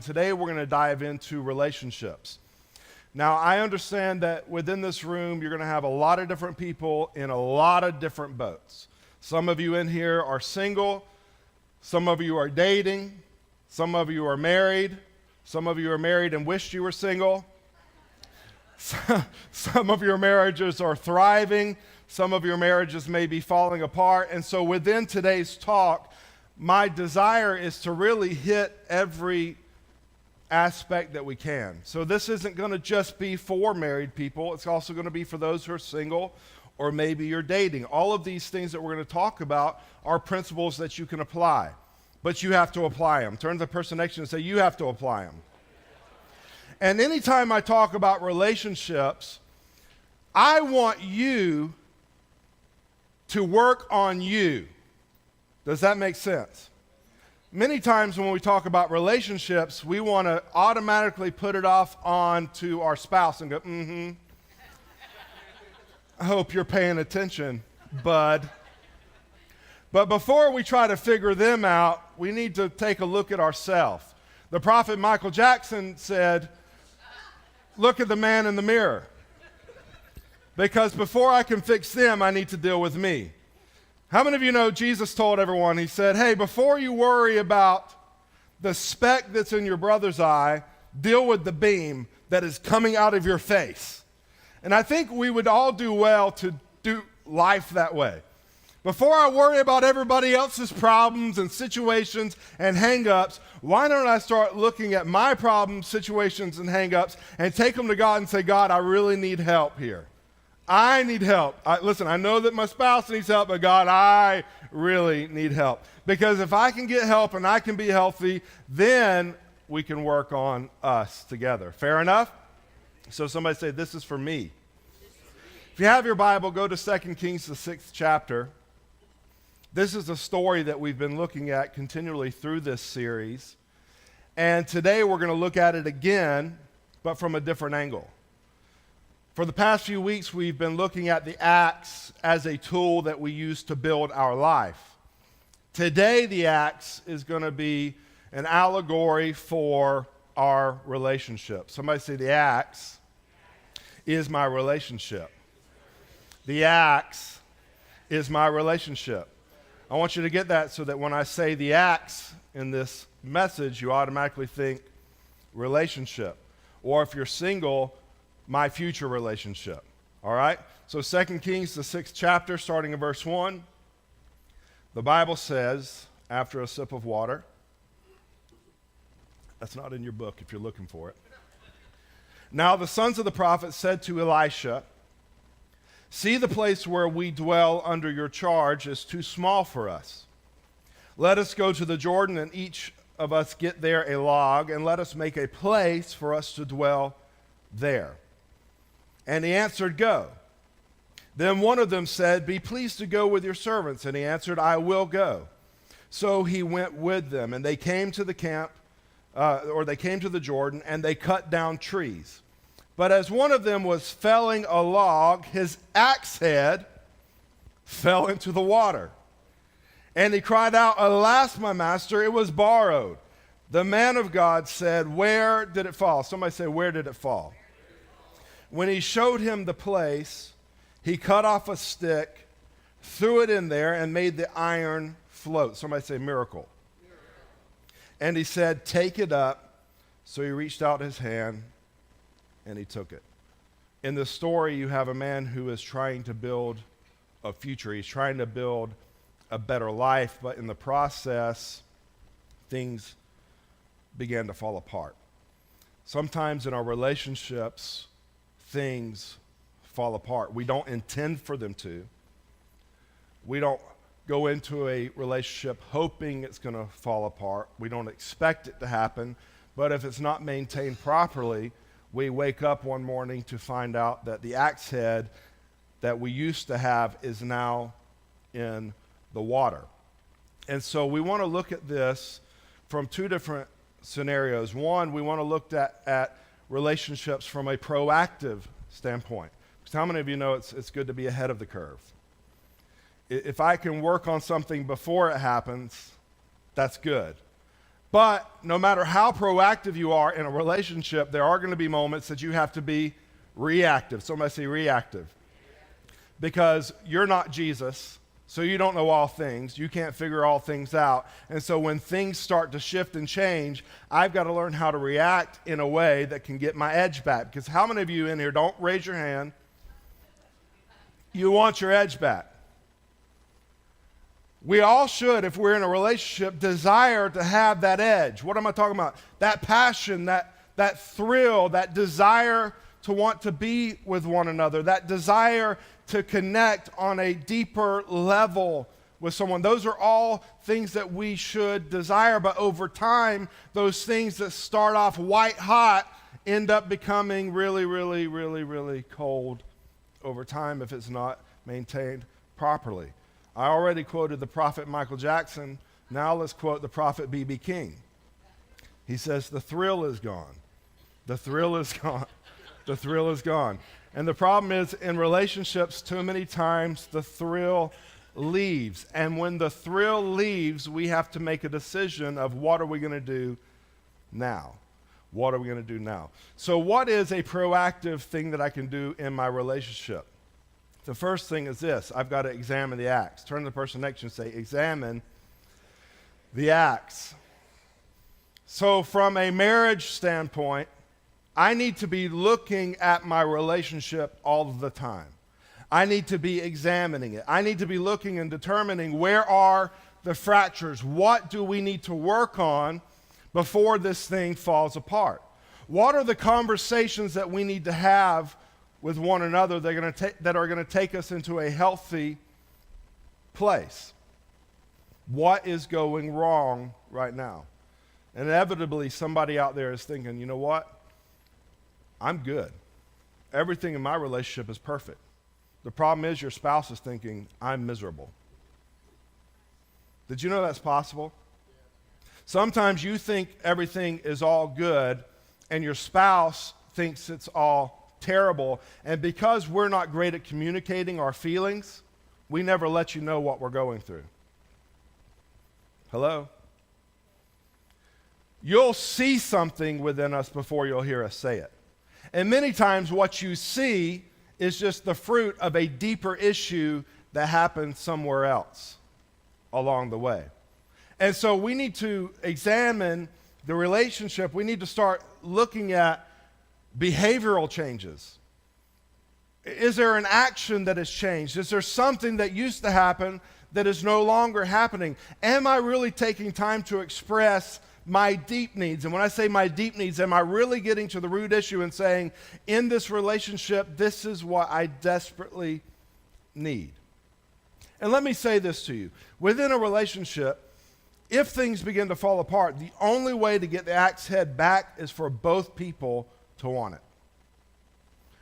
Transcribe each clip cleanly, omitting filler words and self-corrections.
Today we're going to dive into relationships. Now, I understand that within this room, you're going to have a lot of different people in a lot of different boats. Some of you in here are single. Some of you are dating. Some of you are married. Some of you are married and wished you were single. Some of your marriages are thriving. Some of your marriages may be falling apart. And so within today's talk, my desire is to really hit every aspect that we can. So this isn't going to just be for married people. It's also going to be for those who are single, or maybe you're dating. All of these things that we're going to talk about are principles that you can apply, but you have to apply them. Turn to the person next to you and say, you have to apply them. And anytime I talk about relationships, I want you to work on you. Does that make sense? Many times when we talk about relationships, we want to automatically put it off onto our spouse and go, I hope you're paying attention, bud. But before we try to figure them out, we need to take a look at ourselves. The prophet Michael Jackson said, look at the man in the mirror. Because before I can fix them, I need to deal with me. How many of you know Jesus told everyone, he said, hey, before you worry about the speck that's in your brother's eye, deal with the beam that is coming out of your face. And I think we would all do well to do life that way. Before I worry about everybody else's problems and situations and hang-ups, why don't I start looking at my problems, situations, and hang-ups and take them to God and say, God, I really need help here. I need help. Listen, I know that my spouse needs help, but God, I really need help. Because if I can get help and I can be healthy, then we can work on us together. Fair enough? So somebody say, this is for me. If you have your Bible, go to 2 Kings, the 6th chapter. This is a story that we've been looking at continually through this series. And today we're going to look at it again, but from a different angle. For the past few weeks, we've been looking at the axe as a tool that we use to build our life. Today, the axe is going to be an allegory for our relationship. Somebody say, the axe is my relationship. The axe is my relationship. I want you to get that so that when I say the axe in this message, you automatically think relationship. Or if you're single, my future relationship. All right? So 2 Kings, the 6th chapter, starting in verse 1, the Bible says, after a sip of water, that's not in your book if you're looking for it. Now the sons of the prophet said to Elisha, see, the place where we dwell under your charge is too small for us. Let us go to the Jordan and each of us get there a log, and let us make a place for us to dwell there. And he answered, go. Then one of them said, be pleased to go with your servants. And he answered, I will go. So he went with them, and they came to the camp, they came to the Jordan, and they cut down trees. But as one of them was felling a log, his axe head fell into the water. And he cried out, alas, my master, it was borrowed. The man of God said, where did it fall? Somebody say, where did it fall? When he showed him the place, he cut off a stick, threw it in there, and made the iron float. Somebody say miracle. And he said, take it up. So he reached out his hand, and he took it. In this story, you have a man who is trying to build a future. He's trying to build a better life, but in the process, things began to fall apart. Sometimes in our relationships, things fall apart. We don't intend for them to. We don't go into a relationship hoping it's going to fall apart. We don't expect it to happen. But if it's not maintained properly, we wake up one morning to find out that the axe head that we used to have is now in the water. And so we want to look at this from two different scenarios. One, we want to look at relationships from a proactive standpoint. Because how many of you know it's good to be ahead of the curve? If I can work on something before it happens, that's good. But no matter how proactive you are in a relationship, there are going to be moments that you have to be reactive. Somebody say reactive. Because you're not Jesus, so you don't know all things. You can't figure all things out. And so when things start to shift and change, I've got to learn how to react in a way that can get my edge back. Because how many of you in here, don't raise your hand, you want your edge back? We all should, if we're in a relationship, desire to have that edge. What am I talking about? That passion, that thrill, that desire to want to be with one another, that desire to connect on a deeper level with someone. Those are all things that we should desire, but over time, those things that start off white hot end up becoming really, really, really, really cold over time if it's not maintained properly. I already quoted the prophet Michael Jackson. Now let's quote the prophet B.B. King. He says, the thrill is gone. The thrill is gone. The thrill is gone. And the problem is, in relationships, too many times the thrill leaves. And when the thrill leaves, we have to make a decision of what are we going to do now? What are we going to do now? So what is a proactive thing that I can do in my relationship? The first thing is this: I've got to examine the acts. Turn to the person next to you and say, examine the acts. So from a marriage standpoint, I need to be looking at my relationship all the time. I need to be examining it. I need to be looking and determining where are the fractures. What do we need to work on before this thing falls apart? What are the conversations that we need to have with one another that are going to take us into a healthy place? What is going wrong right now? Inevitably, somebody out there is thinking, you know what? I'm good. Everything in my relationship is perfect. The problem is your spouse is thinking, I'm miserable. Did you know that's possible? Sometimes you think everything is all good, and your spouse thinks it's all terrible, and because we're not great at communicating our feelings, we never let you know what we're going through. Hello? You'll see something within us before you'll hear us say it. And many times what you see is just the fruit of a deeper issue that happened somewhere else along the way. And so we need to examine the relationship. We need to start looking at behavioral changes. Is there an action that has changed? Is there something that used to happen that is no longer happening? Am I really taking time to express my deep needs? And when I say my deep needs, am I really getting to the root issue and saying, in this relationship, this is what I desperately need? And let me say this to you. Within a relationship, if things begin to fall apart, the only way to get the axe head back is for both people to want it.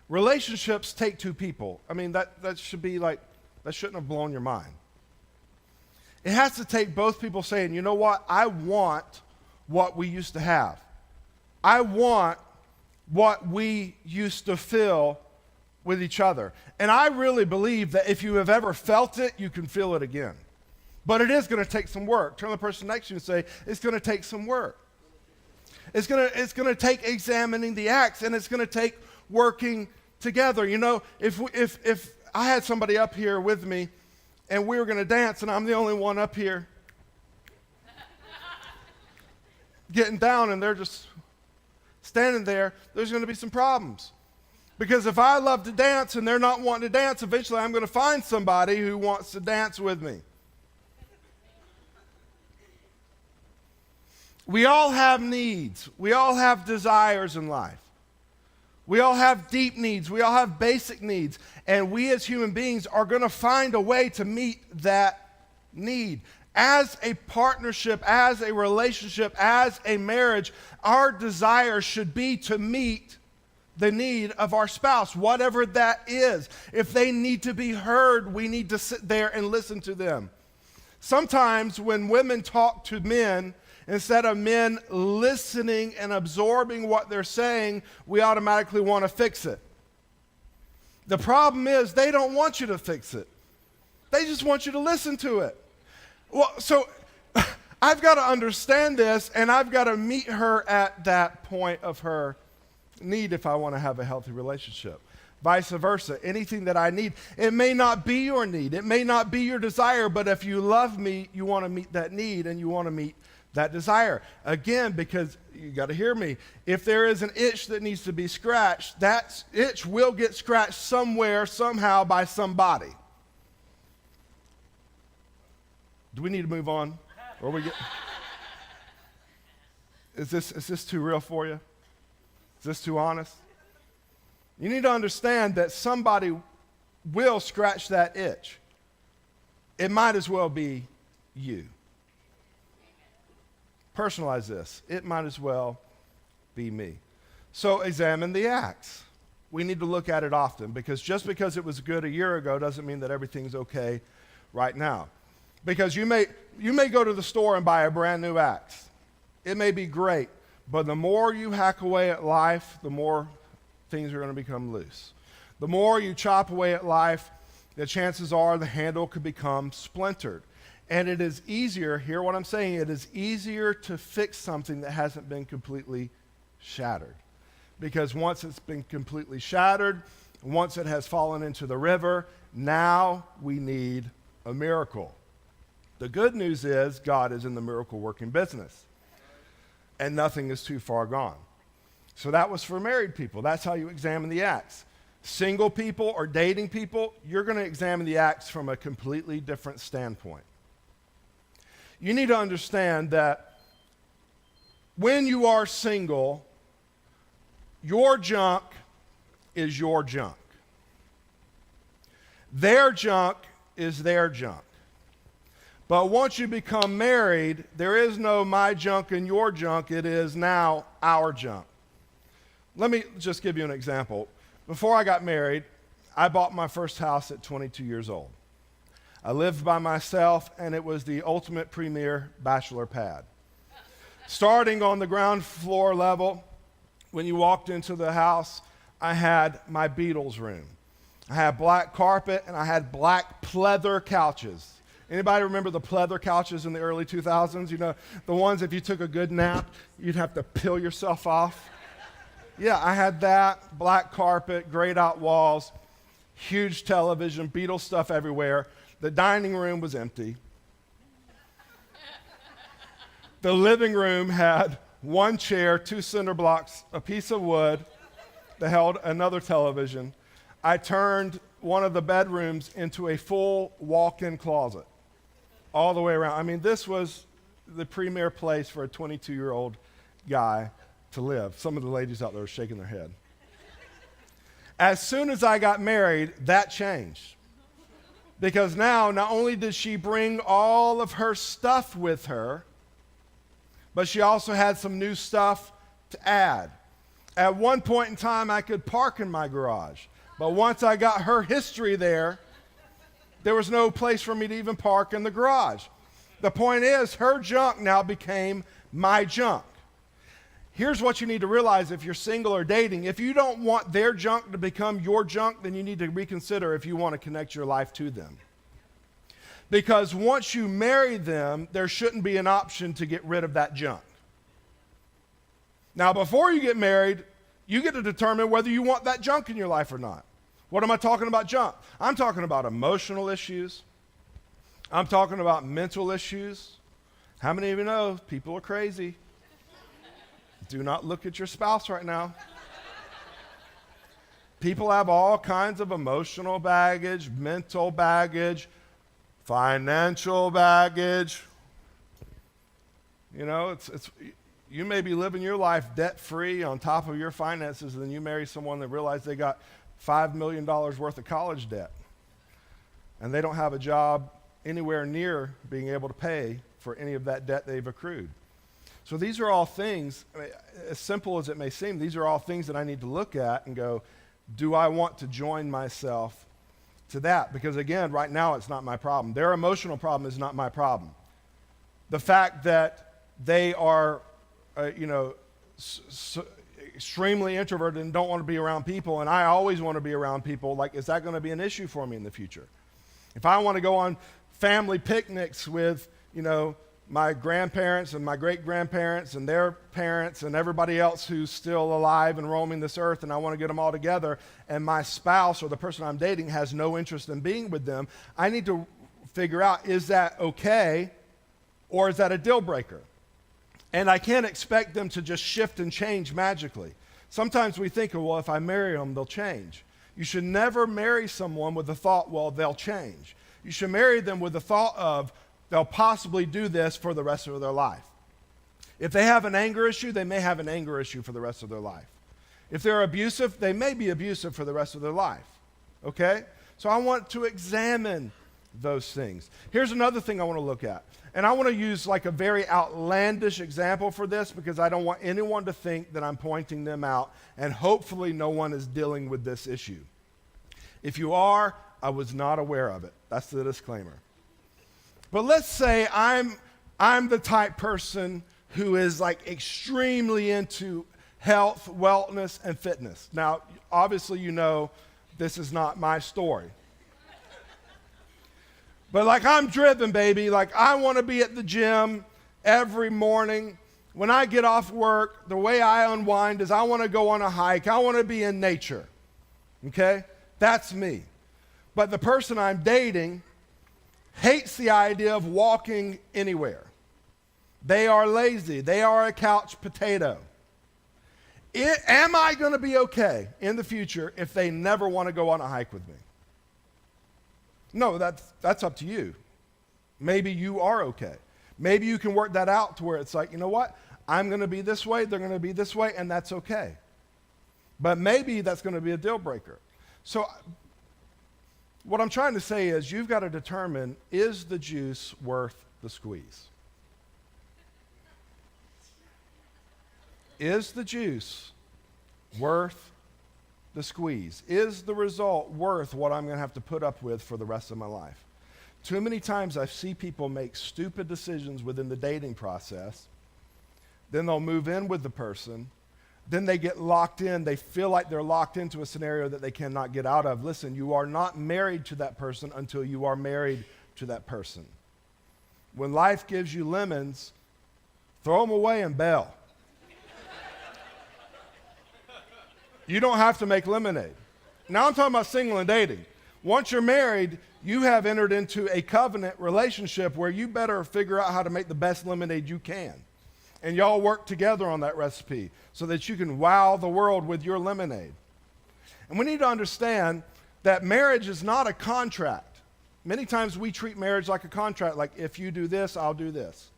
Relationships take two people. I mean, that should be like, that shouldn't have blown your mind. It has to take both people saying, you know what, I want what we used to have. I want what we used to feel with each other. And I really believe that if you have ever felt it, you can feel it again. But it is going to take some work. Turn to the person next to you and say, it's going to take some work. It's going to take examining the acts, and it's going to take working together. You know, if I had somebody up here with me and we were going to dance and I'm the only one up here getting down and they're just standing there, there's going to be some problems. Because if I love to dance and they're not wanting to dance, eventually I'm going to find somebody who wants to dance with me. We all have needs. We all have desires in life. We all have deep needs. We all have basic needs. And we as human beings are going to find a way to meet that need. As a partnership, as a relationship, as a marriage, our desire should be to meet the need of our spouse, whatever that is. If they need to be heard, we need to sit there and listen to them. Sometimes when women talk to men, instead of men listening and absorbing what they're saying, we automatically want to fix it. The problem is they don't want you to fix it. They just want you to listen to it. Well, so I've got to understand this, and I've got to meet her at that point of her need if I want to have a healthy relationship. Vice versa, anything that I need, it may not be your need, it may not be your desire, but if you love me, you want to meet that need and you want to meet that desire. Again, because you got to hear me, if there is an itch that needs to be scratched, that itch will get scratched somewhere, somehow, by somebody. Do we need to move on? Or we get? Is this too real for you? Is this too honest? You need to understand that somebody will scratch that itch. It might as well be you. Personalize this. It might as well be me. So examine the acts. We need to look at it often, because just because it was good a year ago doesn't mean that everything's okay right now. Because you may go to the store and buy a brand new axe. It may be great, but the more you hack away at life, the more things are going to become loose. The more you chop away at life, the chances are the handle could become splintered. And it is easier, hear what I'm saying, it is easier to fix something that hasn't been completely shattered. Because once it's been completely shattered, once it has fallen into the river, now we need a miracle. The good news is God is in the miracle working business, and nothing is too far gone. So that was for married people. That's how you examine the acts. Single people or dating people, you're going to examine the acts from a completely different standpoint. You need to understand that when you are single, your junk is your junk. Their junk is their junk. But once you become married, there is no my junk and your junk. It is now our junk. Let me just give you an example. Before I got married, I bought my first house at 22 years old. I lived by myself, and it was the ultimate premier bachelor pad. Starting on the ground floor level, when you walked into the house, I had my Beatles room. I had black carpet, and I had black pleather couches. Anybody remember the pleather couches in the early 2000s? You know, the ones if you took a good nap, you'd have to peel yourself off. Yeah, I had that, black carpet, grayed out walls, huge television, Beatles stuff everywhere. The dining room was empty. The living room had one chair, two cinder blocks, a piece of wood that held another television. I turned one of the bedrooms into a full walk-in closet all the way around. I mean, this was the premier place for a 22-year-old guy to live. Some of the ladies out there are shaking their head. As soon as I got married, that changed. Because now, not only did she bring all of her stuff with her, but she also had some new stuff to add. At one point in time, I could park in my garage. But once I got her history there was no place for me to even park in the garage. The point is, her junk now became my junk. Here's what you need to realize if you're single or dating. If you don't want their junk to become your junk, then you need to reconsider if you want to connect your life to them. Because once you marry them, there shouldn't be an option to get rid of that junk. Now, before you get married, you get to determine whether you want that junk in your life or not. What am I talking about junk? I'm talking about emotional issues. I'm talking about mental issues. How many of you know people are crazy? Do not look at your spouse right now. People have all kinds of emotional baggage, mental baggage, financial baggage. You know, you may be living your life debt-free on top of your finances, and then you marry someone that realizes they got $5 million worth of college debt, and they don't have a job anywhere near being able to pay for any of that debt they've accrued. So these are all things, as simple as it may seem, these are all things that I need to look at and go, do I want to join myself to that? Because again, right now it's not my problem. Their emotional problem is not my problem. The fact that they are, extremely introverted and don't want to be around people, and I always want to be around people, like, is that going to be an issue for me in the future? If I want to go on family picnics with, my grandparents and my great-grandparents and their parents and everybody else who's still alive and roaming this earth, and I want to get them all together, and my spouse or the person I'm dating has no interest in being with them, I need to figure out, is that okay or is that a deal breaker? And I can't expect them to just shift and change magically. Sometimes we think, well, if I marry them, they'll change. You should never marry someone with the thought, well, they'll change. You should marry them with the thought of, they'll possibly do this for the rest of their life. If they have an anger issue, they may have an anger issue for the rest of their life. If they're abusive, they may be abusive for the rest of their life. Okay? So I want to examine those things. Here's another thing I want to look at. And I want to use like a very outlandish example for this because I don't want anyone to think that I'm pointing them out, and hopefully no one is dealing with this issue. If you are, I was not aware of it. That's the disclaimer. But let's say I'm the type person who is like extremely into health, wellness, and fitness. Now, obviously you know this is not my story. But like I'm driven, baby. Like I want to be at the gym every morning. When I get off work, the way I unwind is I want to go on a hike. I want to be in nature. Okay? That's me. But the person I'm dating hates the idea of walking anywhere. They are lazy. They are a couch potato. Am I going to be okay in the future if they never want to go on a hike with me? No, that's up to you. Maybe you are okay. Maybe you can work that out to where it's like, you know what? I'm going to be this way, they're going to be this way, and that's okay. But maybe that's going to be a deal breaker. So what I'm trying to say is you've got to determine, is the juice worth the squeeze? Is the juice worth the squeeze? Is the result worth what I'm going to have to put up with for the rest of my life? Too many times I see people make stupid decisions within the dating process. Then they'll move in with the person. Then they get locked in. They feel like they're locked into a scenario that they cannot get out of. Listen, you are not married to that person until you are married to that person. When life gives you lemons, throw them away and bail. You don't have to make lemonade. Now I'm talking about single and dating. Once you're married, you have entered into a covenant relationship where you better figure out how to make the best lemonade you can. And y'all work together on that recipe so that you can wow the world with your lemonade. And we need to understand that marriage is not a contract. Many times we treat marriage like a contract, like if you do this, I'll do this.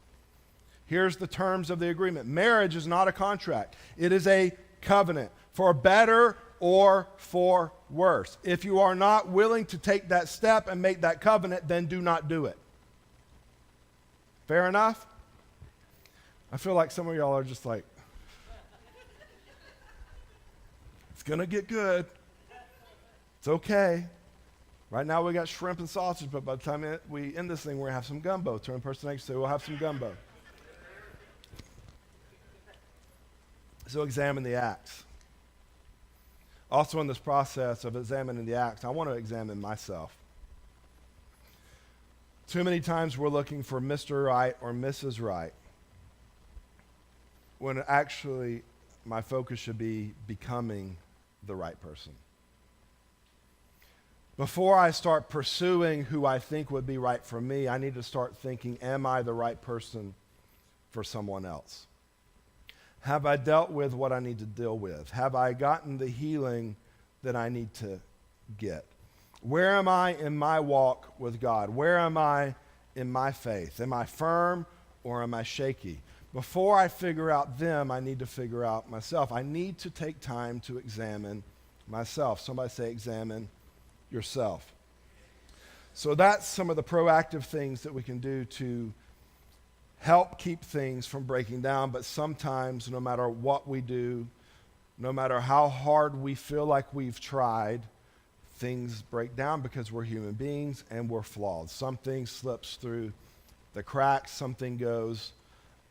Here's the terms of the agreement. Marriage is not a contract. It is a covenant. For better or for worse. If you are not willing to take that step and make that covenant, then do not do it. Fair enough? I feel like some of y'all are just like, it's going to get good. It's okay. Right now we got shrimp and sausage, but by the time we end this thing, we're going to have some gumbo. Turn to the person next to you, we'll have some gumbo. So examine the acts. Also in this process of examining the acts, I want to examine myself. Too many times we're looking for Mr. Right or Mrs. Right, when actually my focus should be becoming the right person. Before I start pursuing who I think would be right for me, I need to start thinking, am I the right person for someone else? Have I dealt with what I need to deal with? Have I gotten the healing that I need to get? Where am I in my walk with God? Where am I in my faith? Am I firm or am I shaky? Before I figure out them, I need to figure out myself. I need to take time to examine myself. Somebody say, examine yourself. So that's some of the proactive things that we can do to help keep things from breaking down. But sometimes, no matter what we do, no matter how hard we feel like we've tried, things break down because we're human beings and we're flawed. Something slips through the cracks, something goes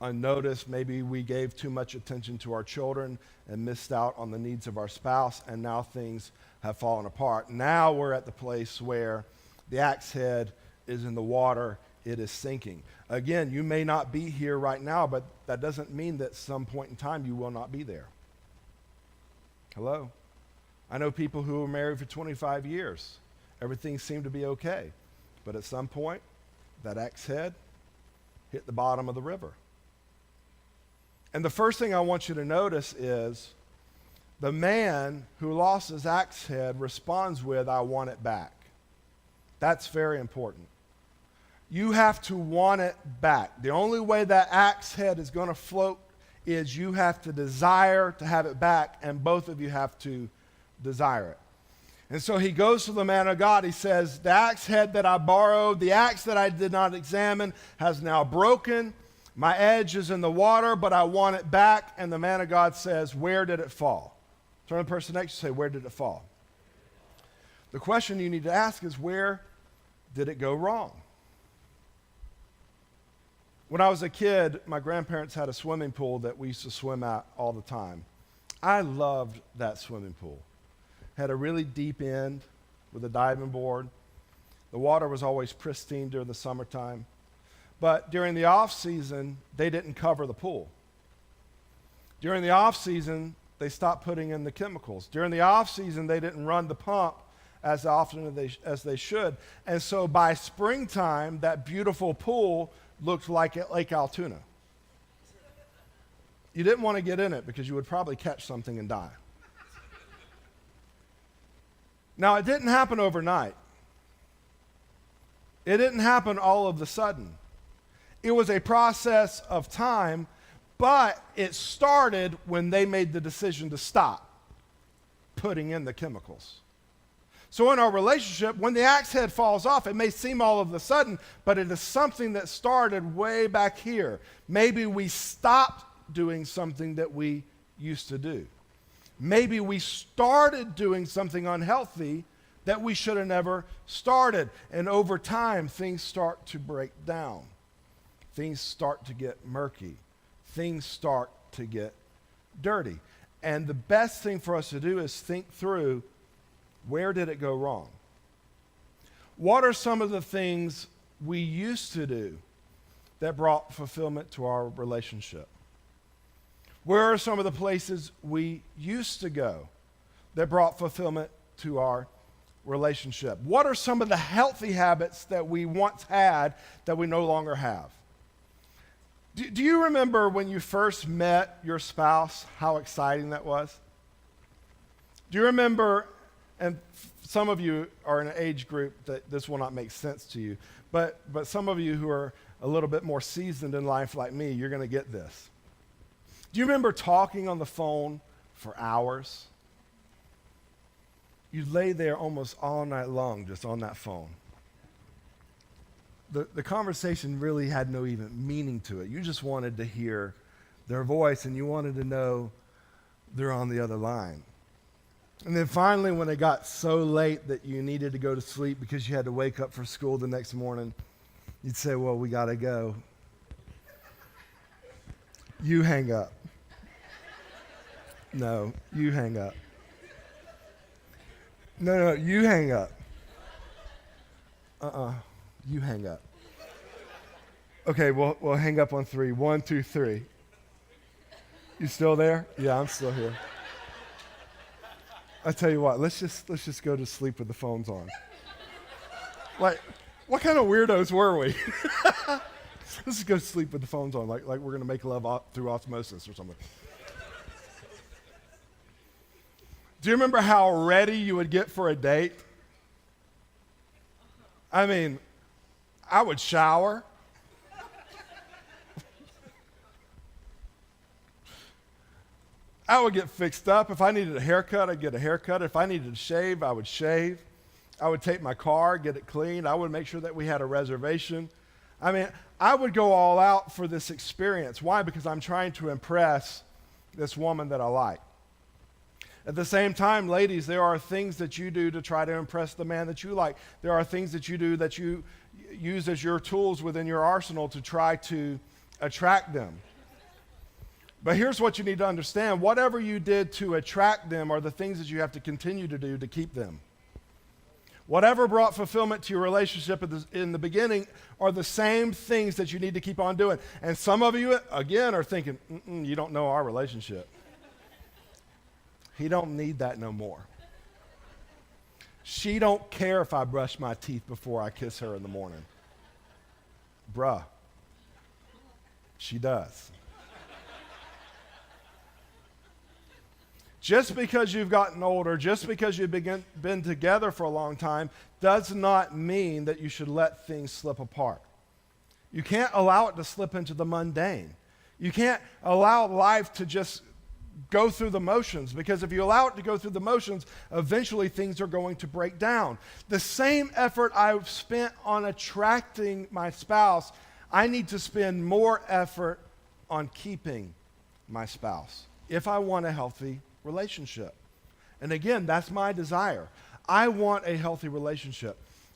unnoticed. Maybe we gave too much attention to our children and missed out on the needs of our spouse, and now things have fallen apart. Now we're at the place where the axe head is in the water it is sinking. Again, you may not be here right now, but that doesn't mean that some point in time you will not be there. Hello? I know people who were married for 25 years. Everything seemed to be okay. But at some point, that axe head hit the bottom of the river. And the first thing I want you to notice is the man who lost his axe head responds with, I want it back. That's very important. You have to want it back. The only way that axe head is going to float is you have to desire to have it back, and both of you have to desire it. And so he goes to the man of God. He says, the axe head that I borrowed, the axe that I did not examine, has now broken. My edge is in the water, but I want it back. And the man of God says, where did it fall? Turn to the person next to you and say, where did it fall? The question you need to ask is, where did it go wrong? When I was a kid, my grandparents had a swimming pool that we used to swim at all the time. I loved that swimming pool. Had a really deep end with a diving board. The water was always pristine during the summertime. But during the off season, they didn't cover the pool. During the off season, they stopped putting in the chemicals. During the off season, they didn't run the pump as often as they should. And so by springtime, that beautiful pool looked like Lake Altoona. You didn't want to get in it because you would probably catch something and die. Now, it didn't happen overnight. It didn't happen all of a sudden. It was a process of time, but it started when they made the decision to stop putting in the chemicals. So in our relationship, when the axe head falls off, it may seem all of a sudden, but it is something that started way back here. Maybe we stopped doing something that we used to do. Maybe we started doing something unhealthy that we should have never started. And over time, things start to break down. Things start to get murky. Things start to get dirty. And the best thing for us to do is think through, where did it go wrong? What are some of the things we used to do that brought fulfillment to our relationship? Where are some of the places we used to go that brought fulfillment to our relationship? What are some of the healthy habits that we once had that we no longer have? Do you remember when you first met your spouse, how exciting that was? Do you remember, and some of you are in an age group that this will not make sense to you, but some of you who are a little bit more seasoned in life like me, you're going to get this. Do you remember talking on the phone for hours? You lay there almost all night long just on that phone. The conversation really had no even meaning to it. You just wanted to hear their voice, and you wanted to know they're on the other line. And then finally, when it got so late that you needed to go to sleep because you had to wake up for school the next morning, you'd say, well, we got to go. You hang up. No, you hang up. No, you hang up. You hang up. Okay, we'll hang up on 3. 1, 2, 3. You still there? Yeah, I'm still here. I tell you what, let's just go to sleep with the phones on. Like, what kind of weirdos were we? Let's just go sleep with the phones on, like we're going to make love through osmosis or something. Do you remember how ready you would get for a date? I mean, I would shower. I would get fixed up. If I needed a haircut, I'd get a haircut. If I needed to shave, I would shave. I would take my car, get it cleaned. I would make sure that we had a reservation. I mean, I would go all out for this experience. Why? Because I'm trying to impress this woman that I like. At the same time, ladies, there are things that you do to try to impress the man that you like. There are things that you do that you use as your tools within your arsenal to try to attract them. But here's what you need to understand. Whatever you did to attract them are the things that you have to continue to do to keep them. Whatever brought fulfillment to your relationship in the beginning are the same things that you need to keep on doing. And some of you, again, are thinking, you don't know our relationship. He don't need that no more. She don't care if I brush my teeth before I kiss her in the morning. Bruh, she does. Just because you've gotten older, just because you've been together for a long time, does not mean that you should let things slip apart. You can't allow it to slip into the mundane. You can't allow life to just go through the motions, because if you allow it to go through the motions, eventually things are going to break down. The same effort I've spent on attracting my spouse, I need to spend more effort on keeping my spouse if I want a healthy relationship. And again, that's my desire. I want a healthy relationship.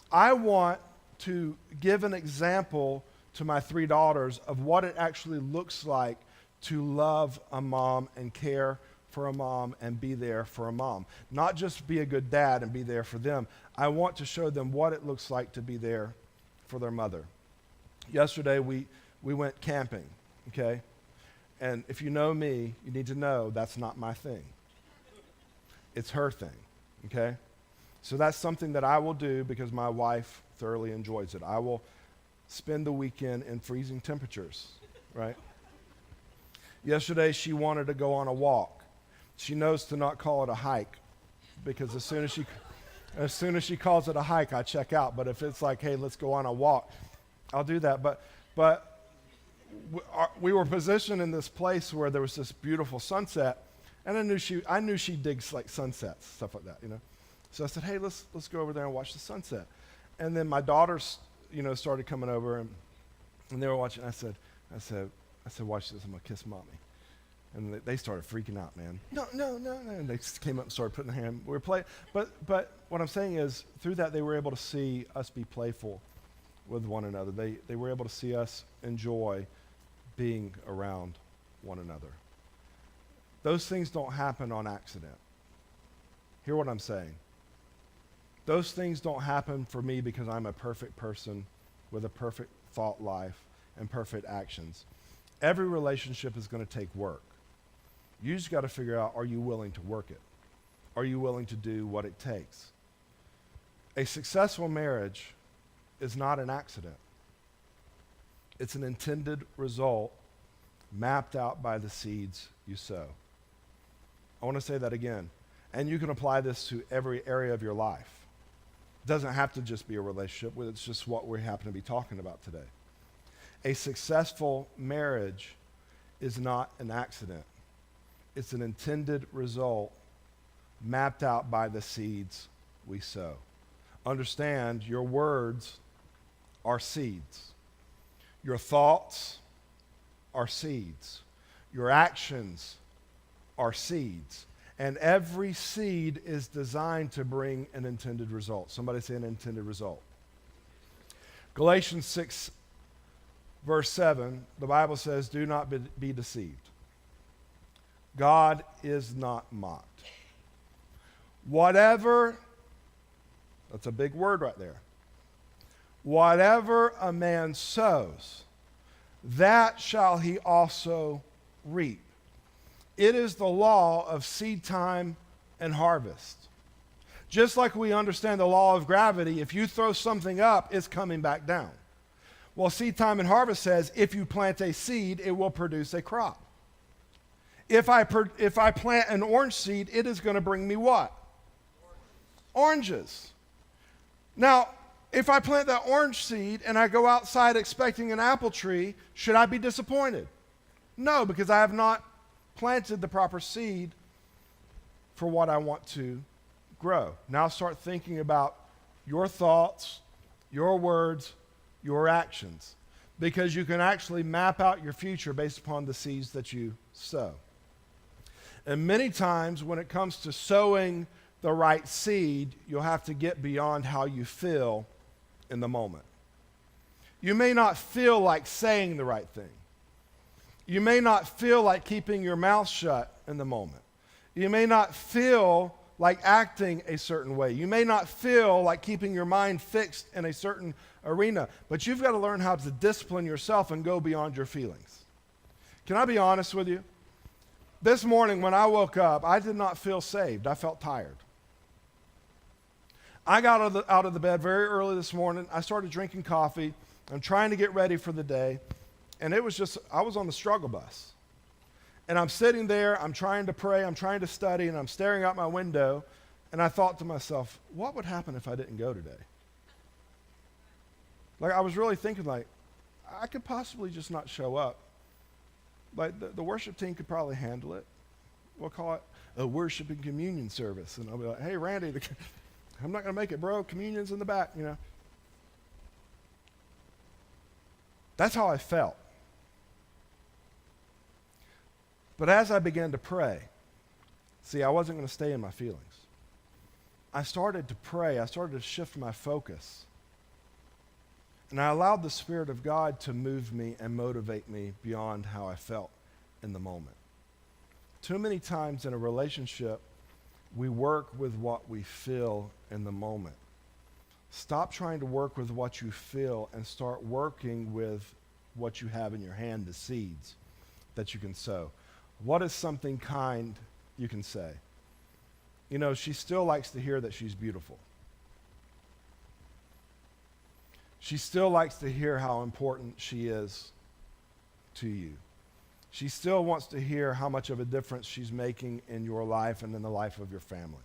I want to give an example to my 3 daughters of what it actually looks like to love a mom and care for a mom and be there for a mom. Not just be a good dad and be there for them. I want to show them what it looks like to be there for their mother. Yesterday we went camping, okay? And if you know me, you need to know that's not my thing. It's her thing, okay? So that's something that I will do because my wife thoroughly enjoys it. I will spend the weekend in freezing temperatures, right? Yesterday she wanted to go on a walk. She knows to not call it a hike because as soon as she calls it a hike, I check out. But if it's like, hey, let's go on a walk, I'll do that. But we were positioned in this place where there was this beautiful sunset, and I knew she digs like sunsets, stuff like that, you know. So I said, hey, let's go over there and watch the sunset. And then my daughters, started coming over, and they were watching. I said, watch this. I'm gonna kiss mommy. And they started freaking out, man. No. And they just came up and started putting their hand. We were playing, but what I'm saying is, through that they were able to see us be playful with one another. They were able to see us enjoy being around one another. Those things don't happen on accident. Hear what I'm saying. Those things don't happen for me because I'm a perfect person with a perfect thought life and perfect actions. Every relationship is going to take work. You just got to figure out, are you willing to work it? Are you willing to do what it takes? A successful marriage is not an accident. It's an intended result mapped out by the seeds you sow. I want to say that again. And you can apply this to every area of your life. It doesn't have to just be a relationship. It's just what we happen to be talking about today. A successful marriage is not an accident. It's an intended result mapped out by the seeds we sow. Understand, your words are seeds. Your thoughts are seeds. Your actions are seeds. And every seed is designed to bring an intended result. Somebody say an intended result. Galatians 6, verse 7, the Bible says, do not be deceived. God is not mocked. Whatever, that's a big word right there. Whatever a man sows, that shall he also reap. It is the law of seed time and harvest. Just like we understand the law of gravity, if you throw something up, it's coming back down. Well, seed time and harvest says if you plant a seed, it will produce a crop. If I plant an orange seed, it is going to bring me what? Oranges. Now, if I plant that orange seed and I go outside expecting an apple tree, should I be disappointed? No, because I have not planted the proper seed for what I want to grow. Now start thinking about your thoughts, your words, your actions, because you can actually map out your future based upon the seeds that you sow. And many times when it comes to sowing the right seed, you'll have to get beyond how you feel in the moment. You may not feel like saying the right thing. You may not feel like keeping your mouth shut in the moment. You may not feel like acting a certain way. You may not feel like keeping your mind fixed in a certain arena, but you've got to learn how to discipline yourself and go beyond your feelings. Can I be honest with you? This morning when I woke up, I did not feel saved. I felt tired. I got out of the bed very early this morning. I started drinking coffee. I'm trying to get ready for the day. And it was just, I was on the struggle bus. And I'm sitting there, I'm trying to pray, I'm trying to study, and I'm staring out my window. And I thought to myself, what would happen if I didn't go today? Like, I was really thinking, like, I could possibly just not show up. Like, the worship team could probably handle it. We'll call it a worship and communion service. And I'll be like, hey, Randy, I'm not going to make it, bro. Communion's in the back, you know. That's how I felt. But as I began to pray, see, I wasn't going to stay in my feelings. I started to pray. I started to shift my focus. And I allowed the Spirit of God to move me and motivate me beyond how I felt in the moment. Too many times in a relationship, we work with what we feel in the moment. Stop trying to work with what you feel and start working with what you have in your hand, the seeds that you can sow. What is something kind you can say? You know, she still likes to hear that she's beautiful. She still likes to hear how important she is to you. She still wants to hear how much of a difference she's making in your life and in the life of your family.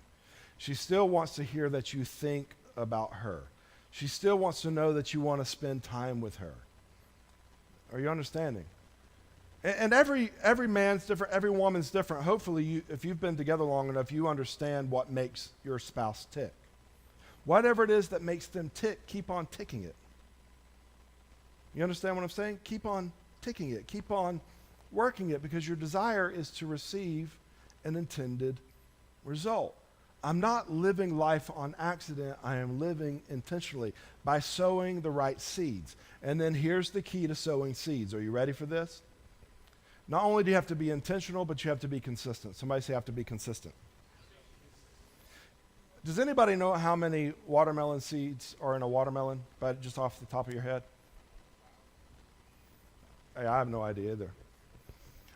She still wants to hear that you think about her. She still wants to know that you want to spend time with her. Are you understanding? And every man's different, every woman's different. Hopefully, if you've been together long enough, you understand what makes your spouse tick. Whatever it is that makes them tick, keep on ticking it. You understand what I'm saying? Keep on ticking it. Keep on working it, because your desire is to receive an intended result. I'm not living life on accident. I am living intentionally by sowing the right seeds. And then here's the key to sowing seeds. Are you ready for this? Not only do you have to be intentional, but you have to be consistent. Somebody say, I have to be consistent. Does anybody know how many watermelon seeds are in a watermelon, but just off the top of your head? Hey, I have no idea either.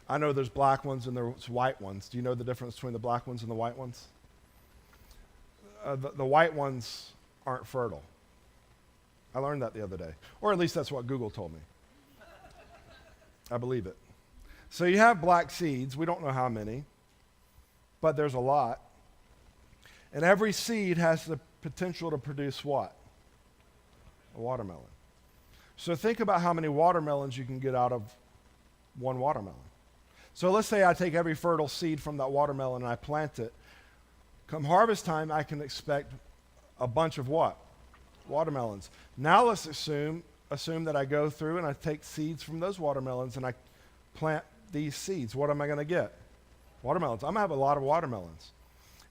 I know there's black ones and there's white ones. Do you know the difference between the black ones and the white ones? The white ones aren't fertile. I learned that the other day. Or at least that's what Google told me. I believe it. So you have black seeds. We don't know how many, but there's a lot. And every seed has the potential to produce what? A watermelon. So think about how many watermelons you can get out of one watermelon. So let's say I take every fertile seed from that watermelon and I plant it. Come harvest time, I can expect a bunch of what? Watermelons. Now let's assume that I go through and I take seeds from those watermelons and I plant these seeds. What am I going to get? Watermelons. I'm going to have a lot of watermelons.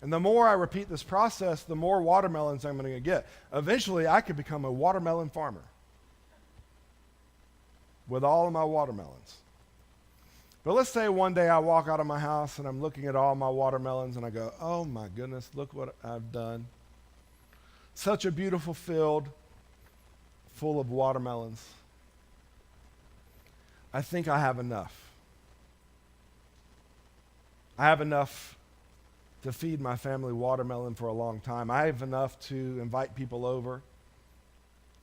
And the more I repeat this process, the more watermelons I'm going to get. Eventually, I could become a watermelon farmer with all of my watermelons. But let's say one day I walk out of my house and I'm looking at all my watermelons and I go, oh my goodness, look what I've done. Such a beautiful field full of watermelons. I think I have enough. I have enough to feed my family watermelon for a long time. I have enough to invite people over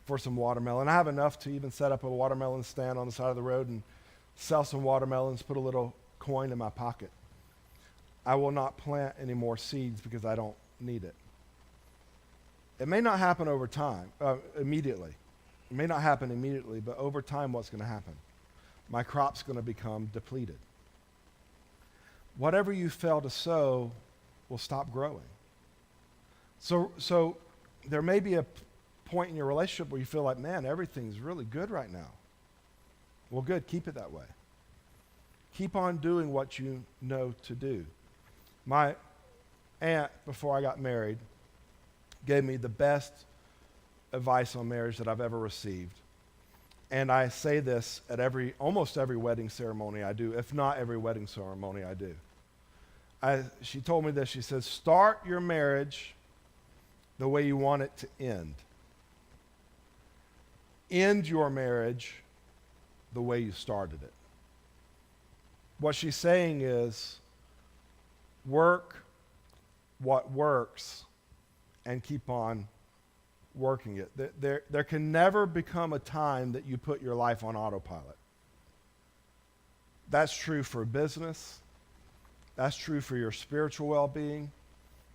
for some watermelon. I have enough to even set up a watermelon stand on the side of the road and sell some watermelons, put a little coin in my pocket. I will not plant any more seeds because I don't need it. It may not happen over time, immediately. It may not happen immediately, but over time, what's going to happen? My crop's going to become depleted. Whatever you fail to sow will stop growing. So there may be a point in your relationship where you feel like, man, everything's really good right now. Well, good, keep it that way. Keep on doing what you know to do. My aunt, before I got married, gave me the best advice on marriage that I've ever received. And I say this at almost every wedding ceremony I do, if not every wedding ceremony I do. she told me this. She says, start your marriage the way you want it to end. End your marriage the way you started it. What she's saying is, work what works and keep on working it. There can never become a time that you put your life on autopilot. That's true for business. That's true for your spiritual well-being.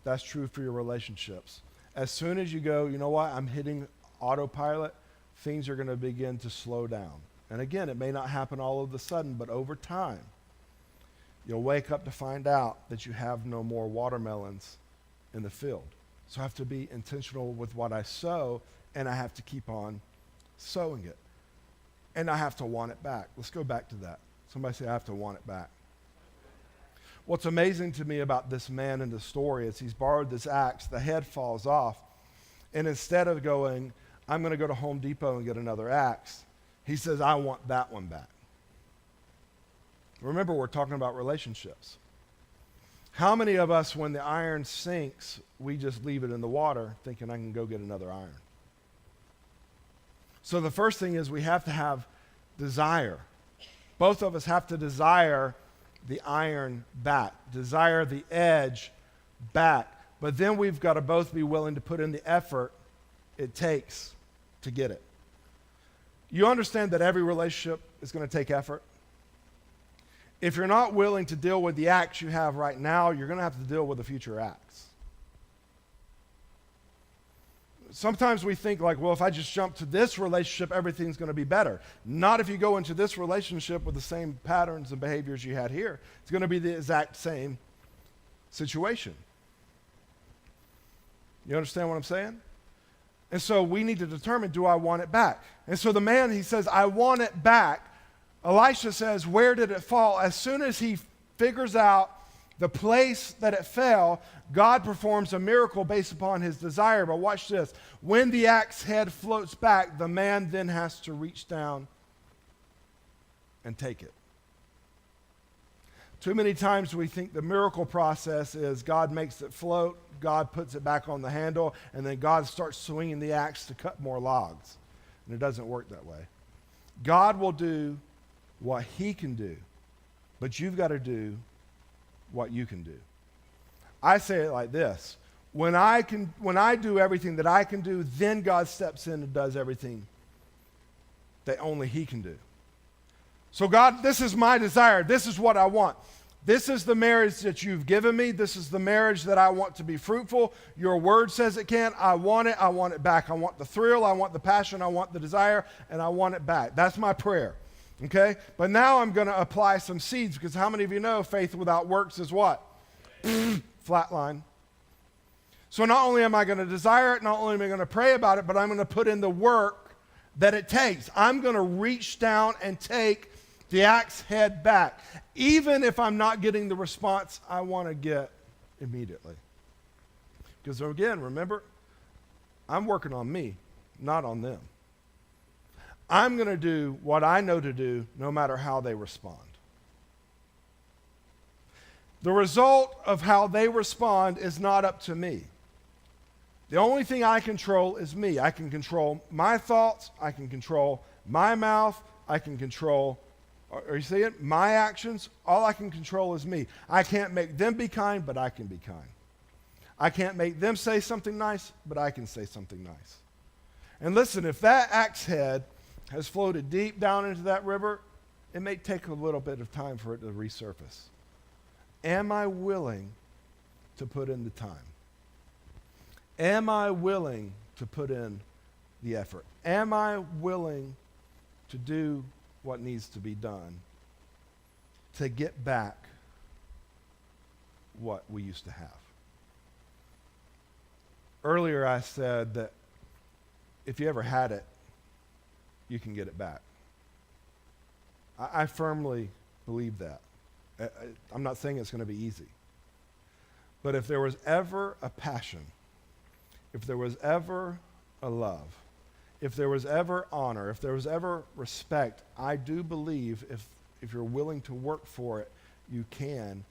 That's true for your relationships. As soon as you go, you know what, I'm hitting autopilot, things are going to begin to slow down. And again, it may not happen all of a sudden, but over time, you'll wake up to find out that you have no more watermelons in the field. So I have to be intentional with what I sow, and I have to keep on sowing it. And I have to want it back. Let's go back to that. Somebody say, I have to want it back. What's amazing to me about this man in the story is he's borrowed this axe, the head falls off, and instead of going, I'm going to go to Home Depot and get another axe, he says, I want that one back. Remember, we're talking about relationships. How many of us, when the iron sinks, we just leave it in the water thinking I can go get another iron? So the first thing is we have to have desire. Both of us have to desire the iron back, desire the edge back. But then we've got to both be willing to put in the effort it takes to get it. You understand that every relationship is going to take effort? If you're not willing to deal with the axe you have right now, you're going to have to deal with a future axe. Sometimes we think like, well, if I just jump to this relationship, everything's going to be better. Not if you go into this relationship with the same patterns and behaviors you had here. It's going to be the exact same situation. You understand what I'm saying? And so we need to determine, do I want it back? And so the man, he says, I want it back. Elisha says, where did it fall? As soon as he figures out the place that it fell, God performs a miracle based upon his desire. But watch this. When the axe head floats back, the man then has to reach down and take it. Too many times we think the miracle process is God makes it float, God puts it back on the handle, and then God starts swinging the axe to cut more logs. And it doesn't work that way. God will do what he can do, but you've got to do what you can do. I say it like this. When I do everything that I can do, then God steps in and does everything that only he can do. So God, this is my desire. This is what I want. This is the marriage that you've given me. This is the marriage that I want to be fruitful. Your word says it can. I want it. I want it back. I want the thrill. I want the passion. I want the desire. And I want it back. That's my prayer. Okay? But now I'm going to apply some seeds, because how many of you know faith without works is what? Flatline. So not only am I going to desire it, not only am I going to pray about it, but I'm going to put in the work that it takes. I'm going to reach down and take the axe head back, even if I'm not getting the response I want to get immediately. Because again, remember, I'm working on me, not on them. I'm going to do what I know to do no matter how they respond. The result of how they respond is not up to me. The only thing I control is me. I can control my thoughts. I can control my mouth. I can control, are you seeing it? My actions. All I can control is me. I can't make them be kind, but I can be kind. I can't make them say something nice, but I can say something nice. And listen, if that axe head has floated deep down into that river, it may take a little bit of time for it to resurface. Am I willing to put in the time? Am I willing to put in the effort? Am I willing to do what needs to be done to get back what we used to have? Earlier I said that if you ever had it, you can get it back. I firmly believe that. I'm not saying it's going to be easy. But if there was ever a passion, if there was ever a love, if there was ever honor, if there was ever respect, I do believe if you're willing to work for it, you can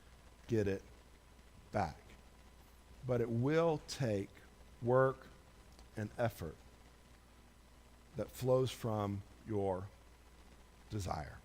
get it back. But it will take work and effort that flows from your desire.